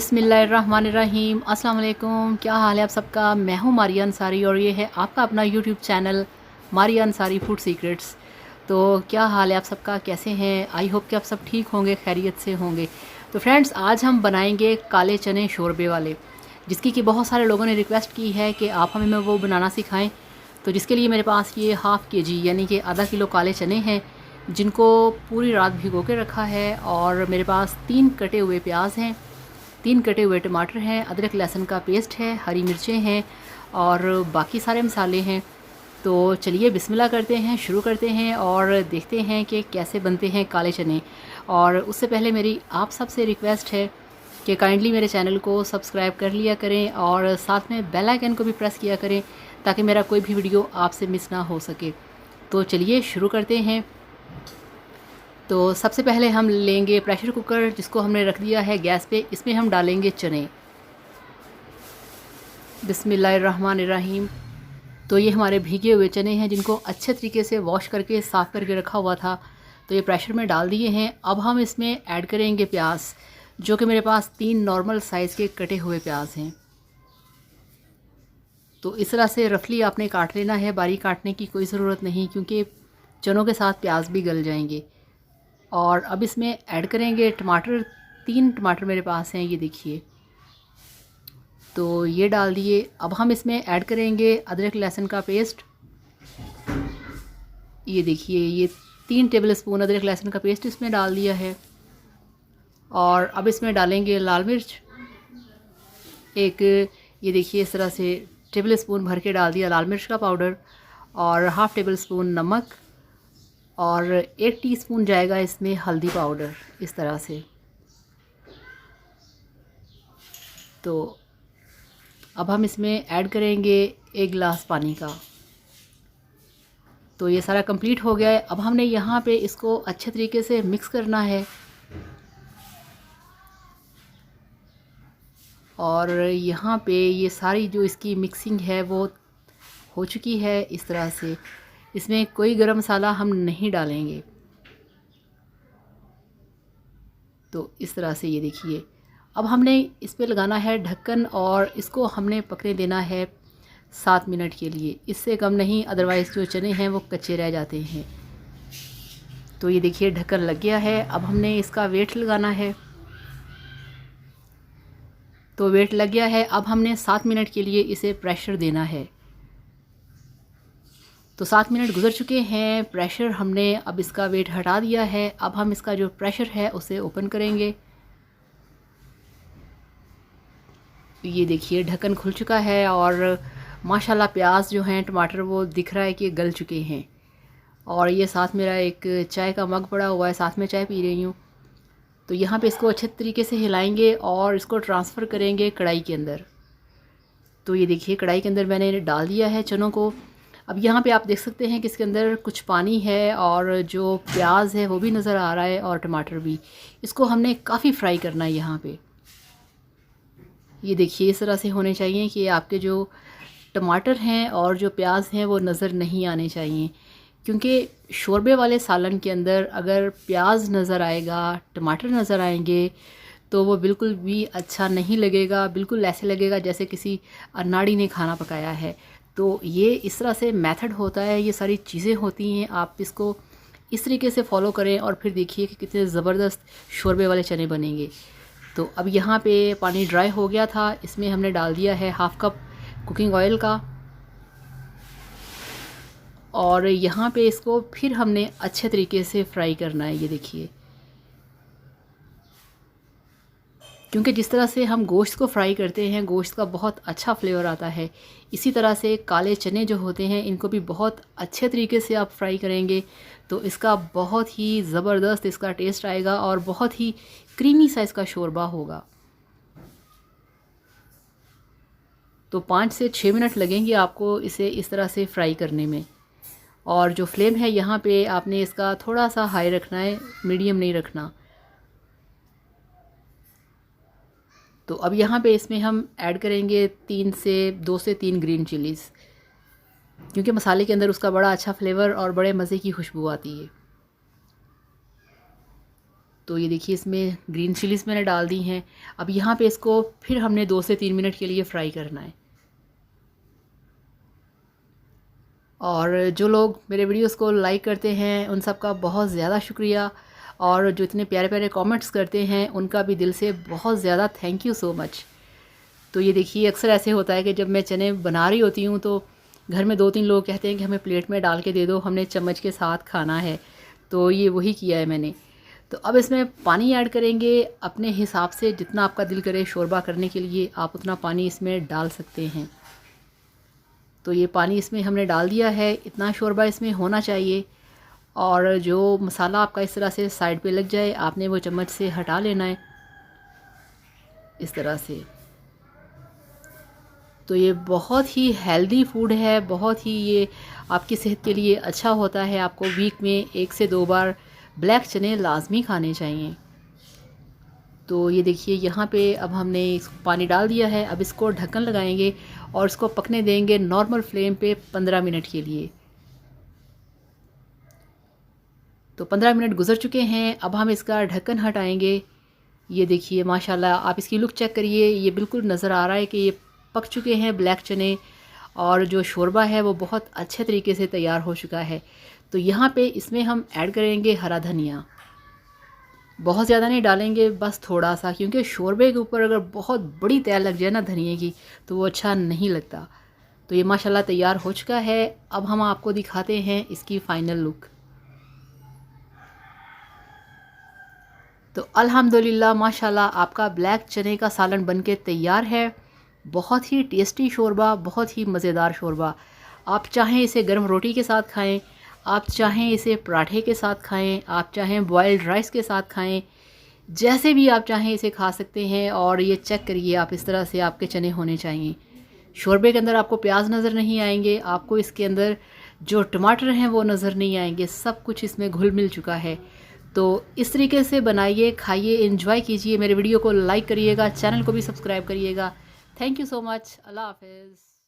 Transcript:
बिस्मिल्लाहिर्रहमानिर्रहीम। अस्सलाम वालेकुम। क्या हाल है आप सबका? मैं हूँ मारिया अंसारी और ये है आपका अपना YouTube channel Maria Ansari food secrets. तो क्या हाल है आप सबका? कैसे हैं? आई होप कि आप सब ठीक होंगे, खैरियत से होंगे। तो फ्रेंड्स, आज हम बनाएंगे काले चने शोरबे वाले, जिसकी कि बहुत सारे लोगों ने रिक्वेस्ट की है कि आप हमें वो बनाना सिखाएँ। तो जिसके लिए मेरे पास ये हाफ़ केजी यानी कि आधा किलो काले चने हैं, जिनको पूरी रात भिगो के रखा है। और मेरे पास 3 कटे हुए प्याज हैं, 3 कटे हुए टमाटर हैं, अदरक लहसुन का पेस्ट है, हरी मिर्चें हैं और बाकी सारे मसाले हैं। तो चलिए बिस्मिल्लाह करते हैं, शुरू करते हैं और देखते हैं कि कैसे बनते हैं काले चने। और उससे पहले मेरी आप सबसे रिक्वेस्ट है कि काइंडली मेरे चैनल को सब्सक्राइब कर लिया करें और साथ में बेल आइकन को भी प्रेस किया करें, ताकि मेरा कोई भी वीडियो आपसे मिस ना हो सके। तो चलिए शुरू करते हैं। तो सबसे पहले हम लेंगे प्रेशर कुकर, जिसको हमने रख दिया है गैस पे। इसमें हम डालेंगे चने। बिस्मिल्लाहिर्रहमानिर्रहीम। तो ये हमारे भीगे हुए चने हैं, जिनको अच्छे तरीके से वॉश करके साफ़ करके रखा हुआ था। तो ये प्रेशर में डाल दिए हैं। अब हम इसमें ऐड करेंगे प्याज, जो कि मेरे पास 3 नॉर्मल साइज़ के कटे हुए प्याज हैं। तो इस तरह से रफली आपने काट लेना है, बारीक काटने की कोई ज़रूरत नहीं, क्योंकि चनों के साथ प्याज भी गल जाएंगे। और अब इसमें ऐड करेंगे टमाटर। 3 टमाटर मेरे पास हैं, ये देखिए। तो ये डाल दिए। अब हम इसमें ऐड करेंगे अदरक लहसुन का पेस्ट। ये देखिए, ये 3 टेबल स्पून अदरक लहसुन का पेस्ट इसमें डाल दिया है। और अब इसमें डालेंगे लाल मिर्च एक, ये देखिए इस तरह से टेबल स्पून भर के डाल दिया लाल मिर्च का पाउडर। और हाफ़ टेबल स्पून नमक और 1 टीस्पून जाएगा इसमें हल्दी पाउडर, इस तरह से। तो अब हम इसमें ऐड करेंगे 1 गिलास पानी का। तो ये सारा कंप्लीट हो गया है। अब हमने यहाँ पे इसको अच्छे तरीके से मिक्स करना है। और यहाँ पे ये सारी जो इसकी मिक्सिंग है वो हो चुकी है इस तरह से। इसमें कोई गरम मसाला हम नहीं डालेंगे। तो इस तरह से ये देखिए। अब हमने इस पे लगाना है ढक्कन और इसको हमने पकने देना है 7 मिनट के लिए, इससे कम नहीं, अदरवाइज़ जो चने हैं वो कच्चे रह जाते हैं। तो ये देखिए ढक्कन लग गया है। अब हमने इसका वेट लगाना है। तो वेट लग गया है। अब हमने 7 मिनट के लिए इसे प्रेशर देना है। तो 7 मिनट गुजर चुके हैं। प्रेशर हमने अब इसका वेट हटा दिया है। अब हम इसका जो प्रेशर है उसे ओपन करेंगे। ये देखिए ढक्कन खुल चुका है और माशाल्लाह प्याज जो हैं, टमाटर, वो दिख रहा है कि गल चुके हैं। और ये साथ मेरा एक चाय का मग पड़ा हुआ है, साथ में चाय पी रही हूँ। तो यहाँ पे इसको अच्छे तरीके से हिलाएंगे और इसको ट्रांसफ़र करेंगे कढ़ाई के अंदर। तो ये देखिए कढ़ाई के अंदर मैंने डाल दिया है चनों को। अब यहाँ पे आप देख सकते हैं कि इसके अंदर कुछ पानी है और जो प्याज है वो भी नज़र आ रहा है और टमाटर भी। इसको हमने काफ़ी फ्राई करना है यहाँ पे। ये देखिए इस तरह से होने चाहिए कि आपके जो टमाटर हैं और जो प्याज हैं वो नज़र नहीं आने चाहिए, क्योंकि शोरबे वाले सालन के अंदर अगर प्याज नज़र आएगा, टमाटर नज़र आएंगे, तो वो बिल्कुल भी अच्छा नहीं लगेगा। बिल्कुल ऐसे लगेगा जैसे किसी अनाड़ी ने खाना पकाया है। तो ये इस तरह से मेथड होता है, ये सारी चीज़ें होती हैं। आप इसको इस तरीके से फॉलो करें और फिर देखिए कि कितने ज़बरदस्त शोरबे वाले चने बनेंगे। तो अब यहाँ पे पानी ड्राई हो गया था, इसमें हमने डाल दिया है हाफ़ कप कुकिंग ऑयल का। और यहाँ पे इसको फिर हमने अच्छे तरीके से फ्राई करना है। ये देखिए, क्योंकि जिस तरह से हम गोश्त को फ्राई करते हैं, गोश्त का बहुत अच्छा फ्लेवर आता है, इसी तरह से काले चने जो होते हैं इनको भी बहुत अच्छे तरीके से आप फ्राई करेंगे तो इसका बहुत ही ज़बरदस्त इसका टेस्ट आएगा और बहुत ही क्रीमी सा इसका शोरबा होगा। तो 5 से 6 मिनट लगेंगे आपको इसे इस तरह से फ्राई करने में। और जो फ्लेम है यहाँ पे आपने इसका थोड़ा सा हाई रखना है, मीडियम नहीं रखना। तो अब यहाँ पे इसमें हम ऐड करेंगे 2 से 3 ग्रीन चिलीज़, क्योंकि मसाले के अंदर उसका बड़ा अच्छा फ्लेवर और बड़े मज़े की खुशबू आती है। तो ये देखिए इसमें ग्रीन चिलीज़ मैंने डाल दी हैं। अब यहाँ पे इसको फिर हमने 2 से 3 मिनट के लिए फ्राई करना है। और जो लोग मेरे वीडियोस को लाइक करते हैं उन सब का बहुत ज़्यादा शुक्रिया, और जो इतने प्यारे प्यारे कमेंट्स करते हैं उनका भी दिल से बहुत ज़्यादा थैंक यू सो मच। तो ये देखिए अक्सर ऐसे होता है कि जब मैं चने बना रही होती हूँ तो घर में 2-3 लोग कहते हैं कि हमें प्लेट में डाल के दे दो, हमने चम्मच के साथ खाना है। तो ये वही किया है मैंने। तो अब इसमें पानी ऐड करेंगे अपने हिसाब से, जितना आपका दिल करे शोरबा करने के लिए आप उतना पानी इसमें डाल सकते हैं। तो ये पानी इसमें हमने डाल दिया है, इतना शोरबा इसमें होना चाहिए। और जो मसाला आपका इस तरह से साइड पे लग जाए आपने वो चम्मच से हटा लेना है इस तरह से। तो ये बहुत ही हेल्दी फूड है, बहुत ही ये आपकी सेहत के लिए अच्छा होता है। आपको वीक में 1 से 2 बार ब्लैक चने लाजमी खाने चाहिए। तो ये देखिए यहाँ पे अब हमने इसको पानी डाल दिया है। अब इसको ढक्कन लगाएंगे और इसको पकने देंगे नॉर्मल फ्लेम पे 15 मिनट के लिए। तो 15 मिनट गुजर चुके हैं। अब हम इसका ढक्कन हटाएंगे। ये देखिए माशाल्लाह आप इसकी लुक चेक करिए, ये बिल्कुल नज़र आ रहा है कि ये पक चुके हैं ब्लैक चने, और जो शोरबा है वो बहुत अच्छे तरीके से तैयार हो चुका है। तो यहाँ पे इसमें हम ऐड करेंगे हरा धनिया। बहुत ज़्यादा नहीं डालेंगे, बस थोड़ा सा, क्योंकि शोरबे के ऊपर अगर बहुत बड़ी तैल लग जाए ना धनिए की तो वो अच्छा नहीं लगता। तो ये माशाल्लाह तैयार हो चुका है। अब हम आपको दिखाते हैं इसकी फ़ाइनल लुक। तो अल्हम्दुलिल्लाह माशाल्लाह आपका ब्लैक चने का सालन बनके तैयार है। बहुत ही टेस्टी शोरबा, बहुत ही मज़ेदार शोरबा। आप चाहें इसे गर्म रोटी के साथ खाएं, आप चाहें इसे पराठे के साथ खाएं, आप चाहें बॉयल्ड राइस के साथ खाएं, जैसे भी आप चाहें इसे खा सकते हैं। और ये चेक करिए आप, इस तरह से आपके चने होने चाहिए। शोरबे के अंदर आपको प्याज नज़र नहीं आएंगे, आपको इसके अंदर जो टमाटर हैं वो नज़र नहीं आएंगे, सब कुछ इसमें घुल मिल चुका है। तो इस तरीके से बनाइए, खाइए, एंजॉय कीजिए। मेरे वीडियो को लाइक करिएगा, चैनल को भी सब्सक्राइब करिएगा। Thank you so much. अल्लाह हाफ़िज़।